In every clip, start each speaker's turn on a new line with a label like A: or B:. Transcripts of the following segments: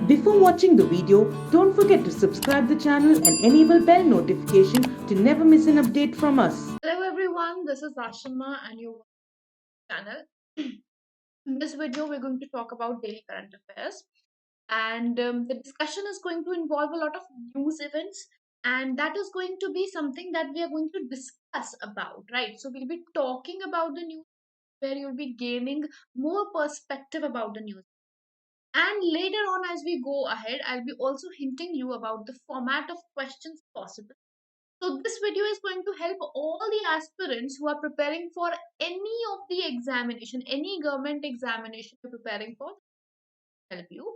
A: Before watching the video, don't forget to subscribe the channel and enable bell notification to never miss an update from us.
B: Hello everyone, this is Ashima and your channel. In this video, we're going to talk about daily current affairs, and the discussion is going to involve a lot of news events, and that is going to be something that we are going to discuss about, right? So we'll be talking about the news where you'll be gaining more perspective about the news. And later on, as we go ahead, I'll be also hinting you about the format of questions possible. So this video is going to help all the aspirants who are preparing for any of the examination, any government examination you're preparing for, help you.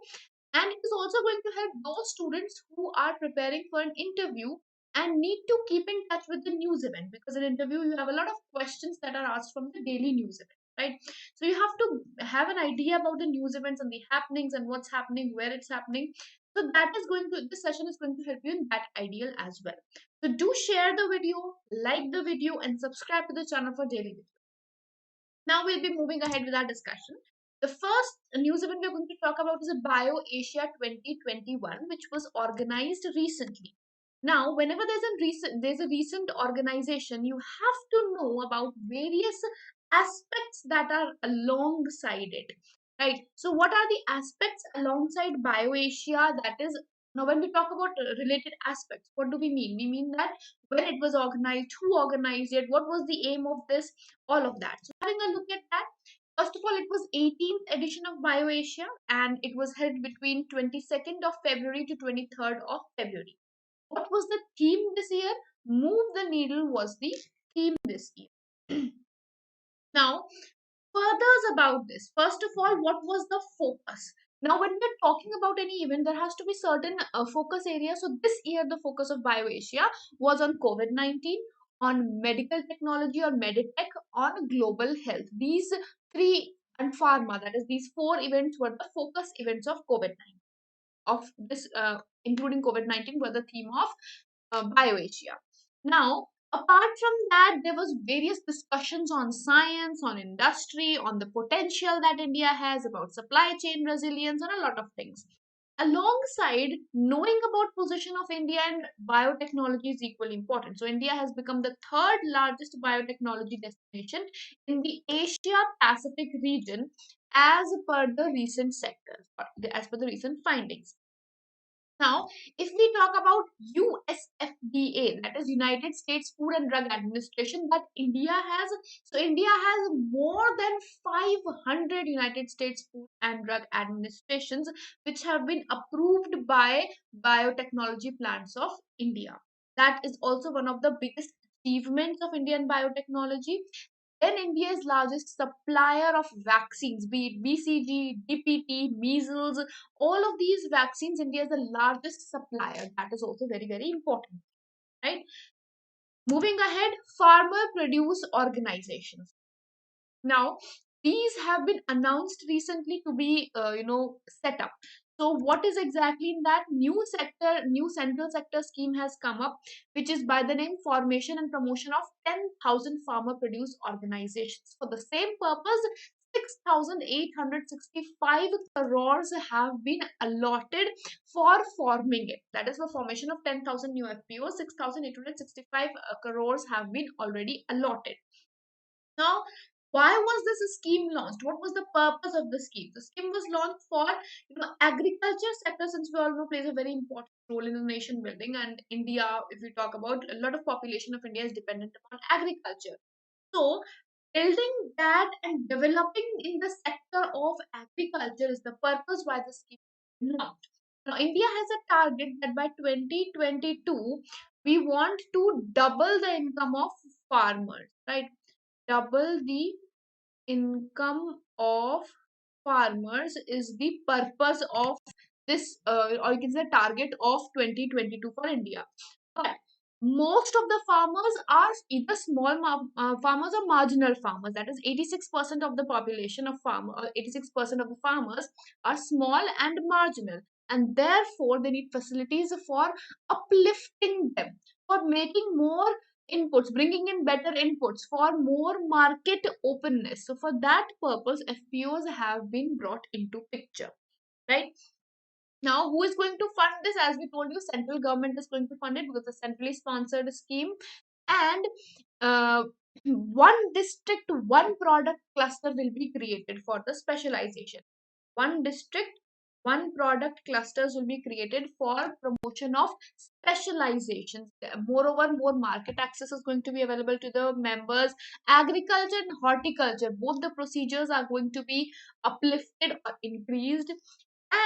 B: And it is also going to help those students who are preparing for an interview and need to keep in touch with the news event, because in interview you have a lot of questions that are asked from the daily news event, right? So you have to have an idea about the news events and the happenings and what's happening, where it's happening. So that is going to, this session is going to help you in that ideal as well. So do share the video, like the video, and subscribe to the channel for daily videos. Now we'll be moving ahead with our discussion. The first news event we're going to talk about is a BioAsia 2021, which was organized recently. Now, whenever there's a recent organization, you have to know about various aspects that are alongside it, right? So, what are the aspects alongside BioAsia? That is, now when we talk about related aspects, what do we mean? We mean that when it was organized, who organized it, what was the aim of this, all of that. So, having a look at that. First of all, it was 18th edition of BioAsia, and it was held between 22nd of February to 23rd of February. What was the theme this year? Move the needle was the theme this year. Now, furthers about this. First of all, what was the focus? Now, when we're talking about any event, there has to be certain focus areas. So this year, the focus of BioAsia was on COVID-19, on medical technology or meditech, on global health. These three, and pharma, that is, these four events were the focus events of COVID-19. Of this, including COVID-19, were the theme of BioAsia. Now, apart from that, there was various discussions on science, on industry, on the potential that India has about supply chain resilience, and a lot of things. Alongside, knowing about position of India and biotechnology is equally important. So India has become the third largest biotechnology destination in the Asia Pacific region as per the recent sectors, as per the recent findings. Now, if we talk about USFDA, that is United States Food and Drug Administration, that India has, so India has more than 500 United States Food and Drug Administrations which have been approved by biotechnology plants of India. That is also one of the biggest achievements of Indian biotechnology. Then India is largest supplier of vaccines, be it BCG, DPT, measles, all of these vaccines. India is the largest supplier. That is also very, very important, right? Moving ahead, farmer produce organizations. Now, these have been announced recently to be, set up. So, what is exactly in that new central sector scheme has come up, which is by the name Formation and Promotion of 10,000 farmer produce organizations. For the same purpose, 6,865 crores have been allotted for forming it. That is, for formation of 10,000 new FPOs, 6,865 crores have been already allotted. Now, why was this scheme launched? What was the purpose of the scheme? The scheme was launched for, agriculture sector, since we all know plays a very important role in the nation building. And India, if we talk about, a lot of population of India is dependent upon agriculture. So building that and developing in the sector of agriculture is the purpose why the scheme was launched. Now, India has a target that by 2022 we want to double the income of farmers, right? Double the income of farmers is the purpose of this, or you can say target of 2022 for India. But most of the farmers are either farmers or marginal farmers. That is, 86% of the population of 86% of the farmers are small and marginal, and therefore they need facilities for uplifting them, for making more inputs, bringing in better inputs, for more market openness. So for that purpose, FPOs have been brought into picture, right? Now, who is going to fund this? As we told you, central government is going to fund it because it's a centrally sponsored scheme. And uh, one district, one product cluster will be created for the specialization. One district, one product clusters will be created for promotion of specializations. Moreover, more market access is going to be available to the members. Agriculture and horticulture, both the procedures are going to be uplifted or increased.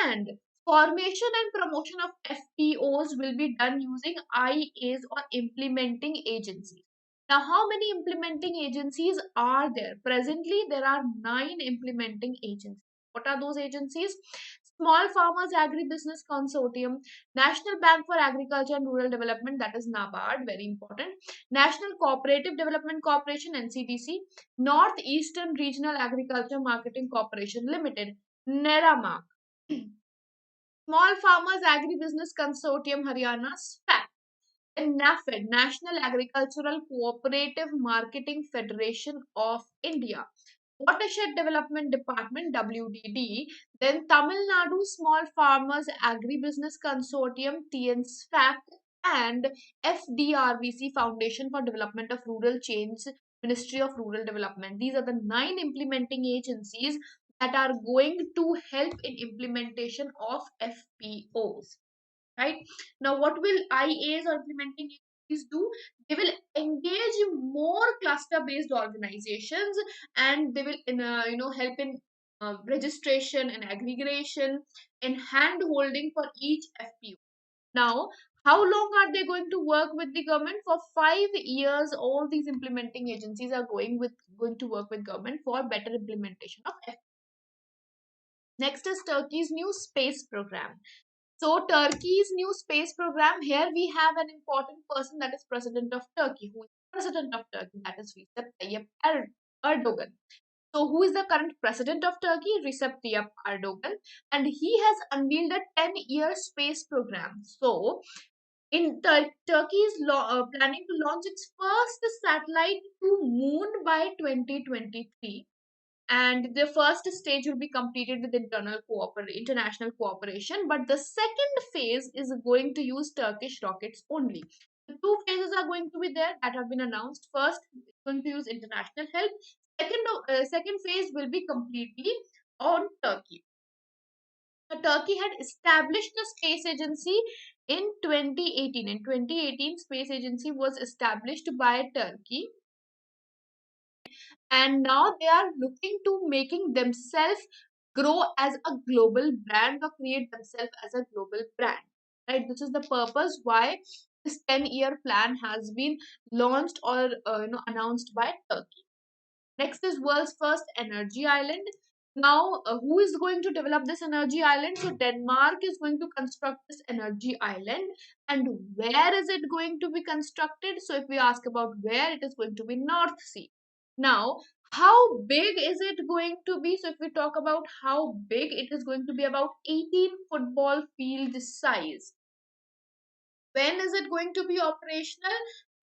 B: And formation and promotion of FPOs will be done using IAs or implementing agencies. Now, how many implementing agencies are there? Presently, there are 9 implementing agencies. What are those agencies? Small Farmers Agribusiness Consortium, National Bank for Agriculture and Rural Development, that is NABARD, very important, National Cooperative Development Corporation, NCDC, Northeastern Regional Agriculture Marketing Corporation Limited, NERAMA, Small Farmers Agribusiness Consortium Haryana, SPAC, and NAFED, National Agricultural Cooperative Marketing Federation of India, Watershed Development Department, WDD, then Tamil Nadu Small Farmers Agribusiness Consortium, TNSFAC, and FDRVC, Foundation for Development of Rural Change, Ministry of Rural Development. These are the 9 implementing agencies that are going to help in implementation of FPOs. Right now, what will IAs or implementing agencies do? They will engage more cluster-based organizations, and they will, help in registration and aggregation and hand holding for each FPO. Now, how long are they going to work with the government? For 5 years, all these implementing agencies are going to work with government for better implementation of FPO. Next is Turkey's new space program. So Turkey's new space program, here we have an important person, that is President of Turkey. Who is President of Turkey? That is Recep Tayyip Erdogan. So who is the current President of Turkey? Recep Tayyip Erdogan. And he has unveiled a 10-year space program. So in Turkey is planning to launch its first satellite to moon by 2023, and the first stage will be completed with international cooperation, but the second phase is going to use Turkish rockets only. The two phases are going to be there that have been announced. First, it's going to use international help. Second phase will be completely on Turkey. Turkey had established a space agency in 2018. In 2018, space agency was established by Turkey, and now they are looking to making themselves grow as a global brand or create themselves as a global brand. Right, this is the purpose why this 10-year plan has been launched or announced by Turkey. Next is world's first energy island. Now, who is going to develop this energy island? So Denmark is going to construct this energy island. And where is it going to be constructed? So if we ask about where, it is going to be North Sea. Now, how big is it going to be? So if we talk about how big, it is going to be about 18 football field size. When is it going to be operational?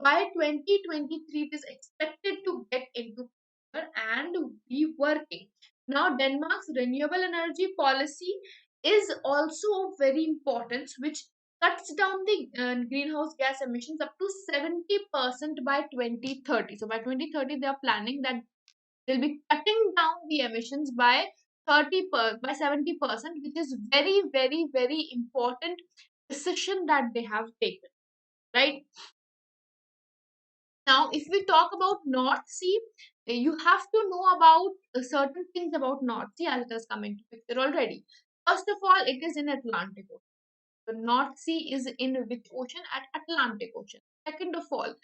B: By 2023, it is expected to get into and be working. Now, Denmark's renewable energy policy is also very important, which cuts down the greenhouse gas emissions up to 70% by 2030. So by 2030, they are planning that they'll be cutting down the emissions by 70%, which is very, very, very important decision that they have taken. Right now, if we talk about North Sea, you have to know about certain things about North Sea as it has come into picture already. First of all, it is in Atlantic Ocean. The North Sea is in which ocean? At Atlantic Ocean. Second of all,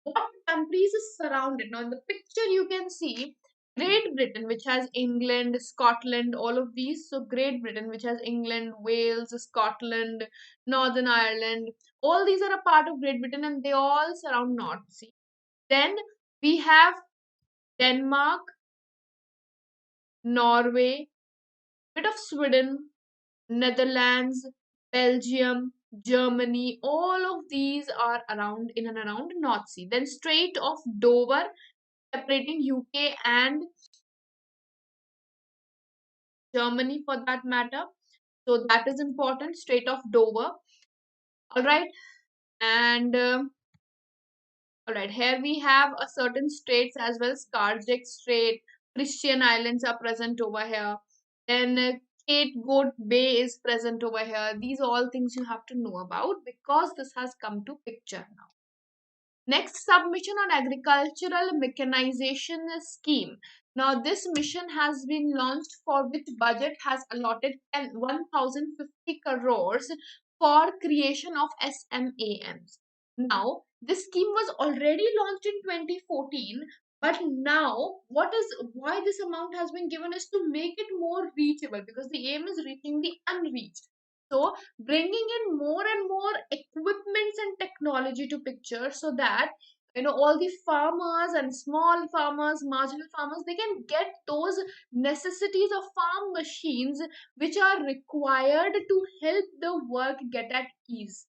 B: what countries is surrounded? Now, in the picture, you can see Great Britain, which has England, Scotland, all of these. So, Great Britain, which has England, Wales, Scotland, Northern Ireland, all these are a part of Great Britain, and they all surround North Sea. Then we have Denmark, Norway, bit of Sweden, Netherlands, Belgium, Germany. All of these are around in and around North Sea. Then Strait of Dover, separating UK and Germany for that matter. So that is important. Strait of Dover. All right. And all right, here we have a certain straits as well. Skarjek Strait, Christian Islands are present over here. Then Cape Goat Bay is present over here. These are all things you have to know about because this has come to picture now. Next, submission on agricultural mechanization scheme. Now, this mission has been launched for which budget has allotted 1,050 crores for creation of SMAMs. Now, this scheme was already launched in 2014, but now why this amount has been given is to make it more reachable, because the aim is reaching the unreached. So bringing in more and more equipments and technology to picture, so that all the farmers and small farmers, marginal farmers, they can get those necessities of farm machines which are required to help the work get at ease.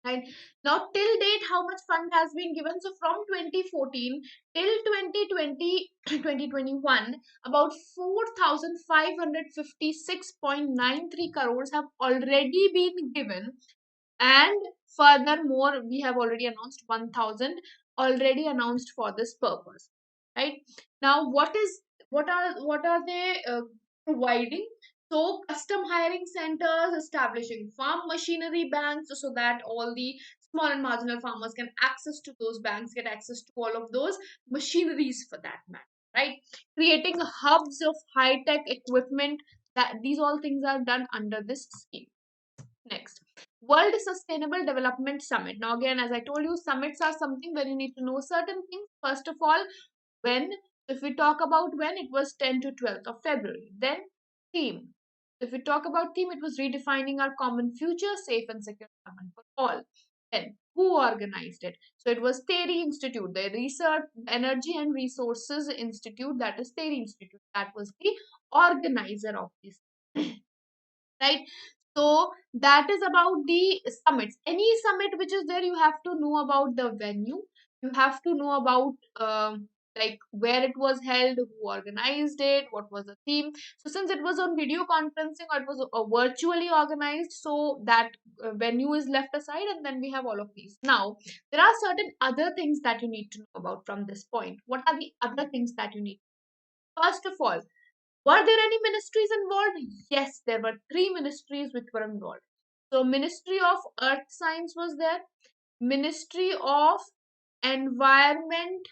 B: Right now, till date, how much fund has been given? So from 2014 till 2020 2021, about 4,556.93 crores have already been given, and furthermore we have already announced 1,000 already announced for this purpose. Right now, what are they providing? So custom hiring centers, establishing farm machinery banks, so that all the small and marginal farmers can access to those banks, get access to all of those machineries for that matter. Right, creating hubs of high tech equipment. That these all things are done under this scheme. Next, World Sustainable Development Summit. Now, again, as I told you, summits are something where you need to know certain things. First of all, when, if we talk about when, it was 10 to 12th of February. Then, theme. If we talk about theme, it was redefining our common future, safe and secure environment for all. Then, who organized it? So, it was Theory Institute, the Research, Energy and Resources Institute, that is Theory Institute. That was the organizer of this. Right, so that is about the summits. Any summit which is there, you have to know about the venue, you have to know about like where it was held, who organized it, what was the theme. So since it was on video conferencing, or it was virtually organized, so that venue is left aside, and then we have all of these. Now, there are certain other things that you need to know about from this point. What are the other things that you need? First of all, were there any ministries involved? Yes, there were three ministries which were involved. So, Ministry of Earth Science was there, Ministry of Environment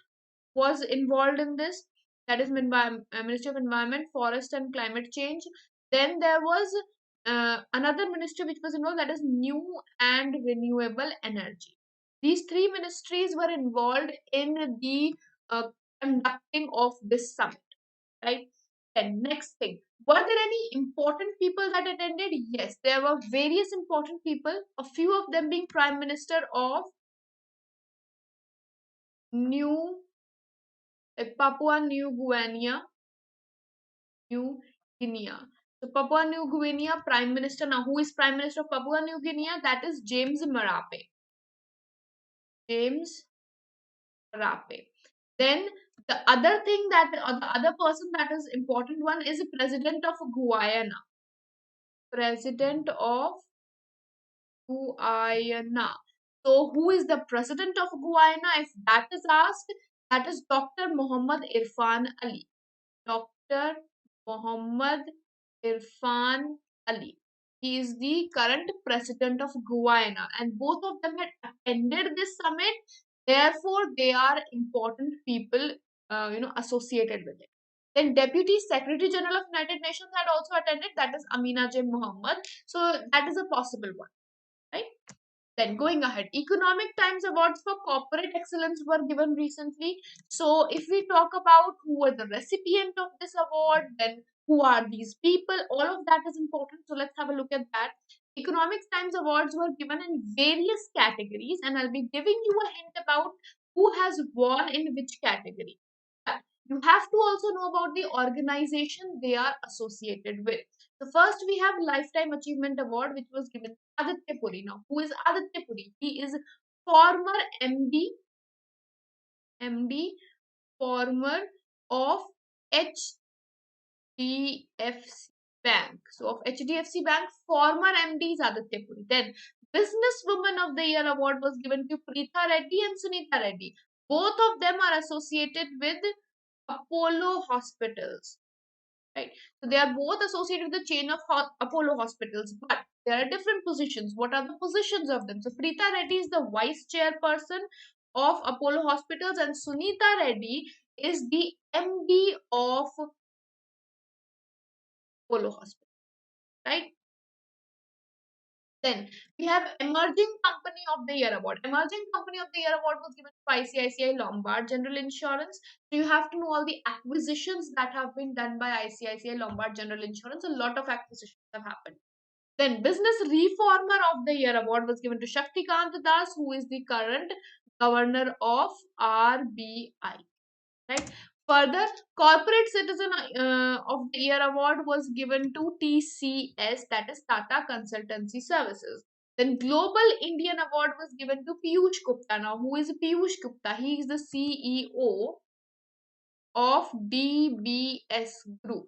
B: was involved in this, that is Ministry of Environment, Forest and Climate Change. Then there was another ministry which was involved, that is New and Renewable Energy. These three ministries were involved in the conducting of this summit. Right, then next thing, were there any important people that attended? Yes, there were various important people, a few of them being Prime Minister of New Papua New Guinea. So Papua New Guinea Prime Minister. Now, who is Prime Minister of Papua New Guinea? That is James Marape. James Marape. Then the other thing that, or the other person that is important one, is the President of Guyana. President of Guyana. So, who is the president of Guyana? If that is asked, that is Dr. Muhammad Irfan Ali. Dr. Muhammad Irfan Ali. He is the current president of Guyana, and both of them had attended this summit. Therefore, they are important people, associated with it. Then Deputy Secretary General of United Nations had also attended. That is Amina J. Muhammad. So that is a possible one, right? Then going ahead, Economic Times Awards for Corporate Excellence were given recently. So if we talk about who were the recipient of this award, then who are these people, all of that is important. So let's have a look at that. Economic Times Awards were given in various categories, and I'll be giving you a hint about who has won in which category. You have to also know about the organization they are associated with. So first we have Lifetime Achievement Award, which was given to Aditya Puri. Now, who is Aditya Puri? He is former MD, former of HDFC Bank. So of HDFC Bank, former MD is Aditya Puri. Then Businesswoman of the Year award was given to Preetha Reddy and Sunita Reddy. Both of them are associated with Apollo Hospitals. Right. So they are both associated with the chain of Apollo Hospitals, but there are different positions. What are the positions of them? So Preetha Reddy is the vice chairperson of Apollo Hospitals, and Sunita Reddy is the MD of Apollo Hospital. Right. Then we have Emerging Company of the Year award. Emerging Company of the Year award was given to ICICI Lombard General Insurance. So you have to know all the acquisitions that have been done by ICICI Lombard General Insurance. A lot of acquisitions have happened. Then Business Reformer of the Year award was given to Shaktikant Das, who is the current governor of RBI. Right. Further, Corporate Citizen of the Year award was given to TCS, that is Tata Consultancy Services. Then Global Indian award was given to Piyush Gupta. Now, who is Piyush Gupta? He is the CEO of DBS Group.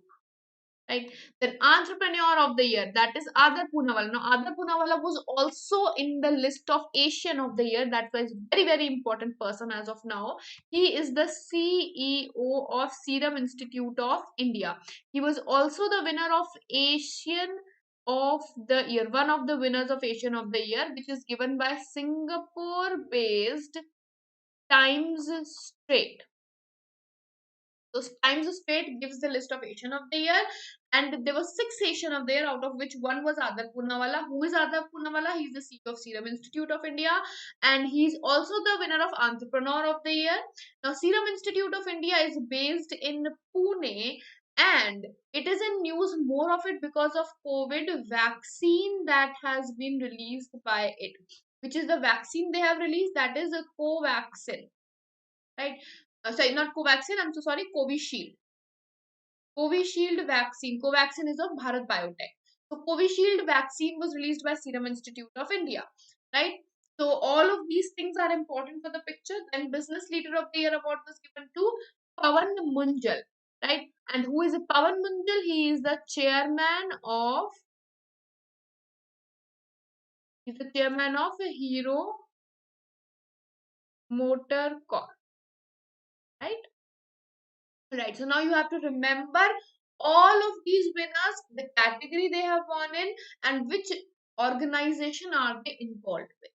B: Right. Then Entrepreneur of the Year, that is Adar Poonawalla. Now, Adar Poonawalla was also in the list of Asian of the Year. That was very, very important person as of now. He is the CEO of Serum Institute of India. He was also the winner of Asian of the Year, one of the winners of Asian of the Year, which is given by Singapore-based Times Straight. So Times State gives the list of Asian of the Year, and there were 6 Asian of the Year, out of which one was Adar Poonawalla. Who is Adar Poonawalla? He's the CEO of Serum Institute of India, and he's also the winner of Entrepreneur of the Year. Now, Serum Institute of India is based in Pune, and it is in news more of it because of COVID vaccine that has been released by it. Which is the vaccine they have released? That is a Covaxin, right? Sorry, not Covaxin, I'm so sorry, Covishield. Covishield vaccine. Covaxin is of Bharat Biotech. So Covishield vaccine was released by Serum Institute of India, right? So all of these things are important for the picture. Then Business Leader of the Year award was given to Pawan Munjal, right? And who is Pawan Munjal? He is the chairman of Hero Motor Corp, right? Right. So now you have to remember all of these winners, the category they have won in, and which organization are they involved with.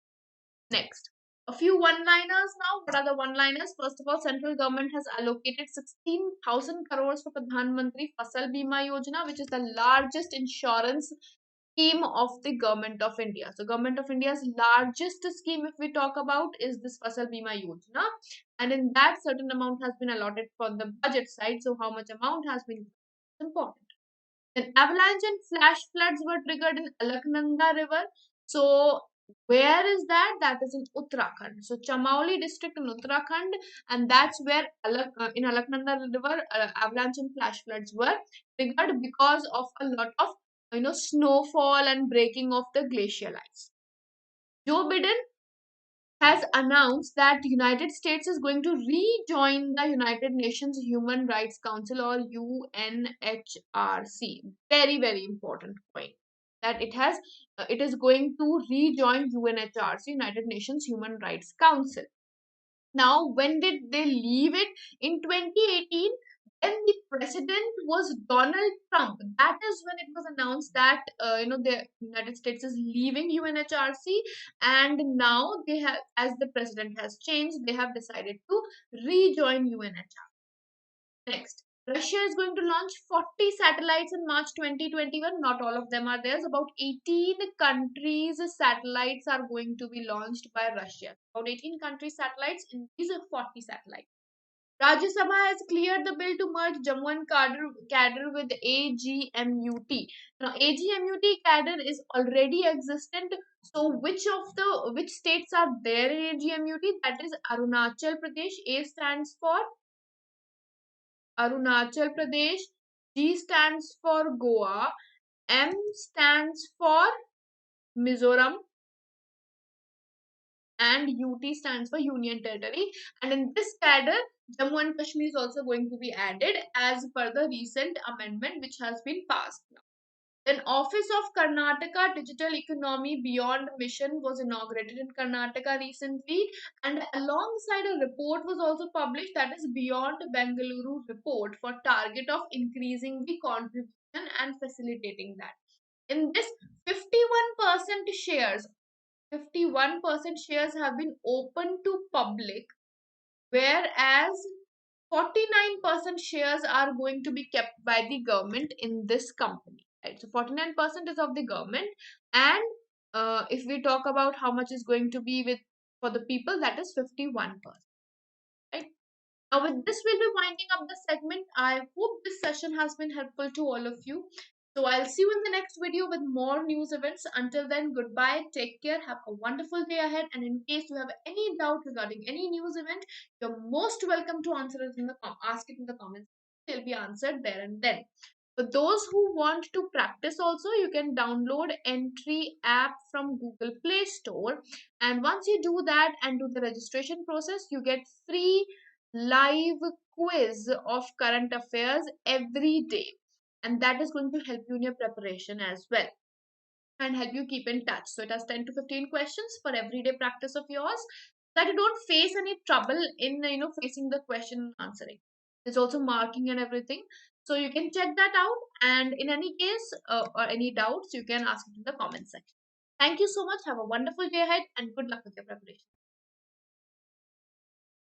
B: Next, a few one-liners now. What are the one-liners? First of all, central government has allocated 16,000 crores for Pradhan Mantri Fasal Bima Yojana, which is the largest insurance scheme of the government of India. So government of India's largest scheme, if we talk about, is this Fasal Bima Yojana, and in that certain amount has been allotted from the budget side. So how much amount has been important. Then avalanche and flash floods were triggered in Alaknanda River. So where is that? That is in Uttarakhand. So Chamauli district in Uttarakhand, and that's where in Alaknanda River avalanche and flash floods were triggered because of a lot of snowfall and breaking of the glacial ice. Joe Biden has announced that the United States is going to rejoin the United Nations Human Rights Council, or UNHRC. Very, very important point that it is going to rejoin UNHRC, United Nations Human Rights Council. Now, when did they leave it? In 2018, when the president was Donald Trump. That is when it was announced that the United States is leaving UNHRC, and now they have, as the president has changed, they have decided to rejoin UNHRC. Next, Russia is going to launch 40 satellites in March 2021. Not all of them are there. So about 18 countries' satellites are going to be launched by Russia. About 18 countries' satellites, in these are 40 satellites. Rajya Sabha has cleared the bill to merge Jammu and cadre with AGMUT. Now, AGMUT cadre is already existent. So, which states are there in AGMUT? That is Arunachal Pradesh. A stands for Arunachal Pradesh. G stands for Goa. M stands for Mizoram. And UT stands for Union Territory. And in this cadre, Jammu and Kashmir is also going to be added as per the recent amendment which has been passed now. Then Office of Karnataka Digital Economy Beyond Mission was inaugurated in Karnataka recently, and alongside a report was also published, that is Beyond Bengaluru report for target of increasing the contribution and facilitating that. In this, 51% shares 51% shares have been open to public, whereas 49% shares are going to be kept by the government in this company, right? So 49% is of the government, and if we talk about how much is going to be with for the people, that is 51%, right? Now, with this, we'll be winding up the segment. I hope this session has been helpful to all of you. So, I'll see you in the next video with more news events. Until then, goodbye, take care, have a wonderful day ahead. And in case you have any doubt regarding any news event, you're most welcome to answer it in the ask it in the comments. They'll be answered there and then. For those who want to practice also, you can download Entri app from Google Play Store. And once you do that and do the registration process, you get free live quiz of current affairs every day, and that is going to help you in your preparation as well and help you keep in touch. So it has 10 to 15 questions for everyday practice of yours, so that you don't face any trouble in facing the question and answering. There's also marking and everything, so you can check that out, and in any case or any doubts, you can ask it in the comment section. Thank you so much. Have a wonderful day ahead and good luck with your preparation.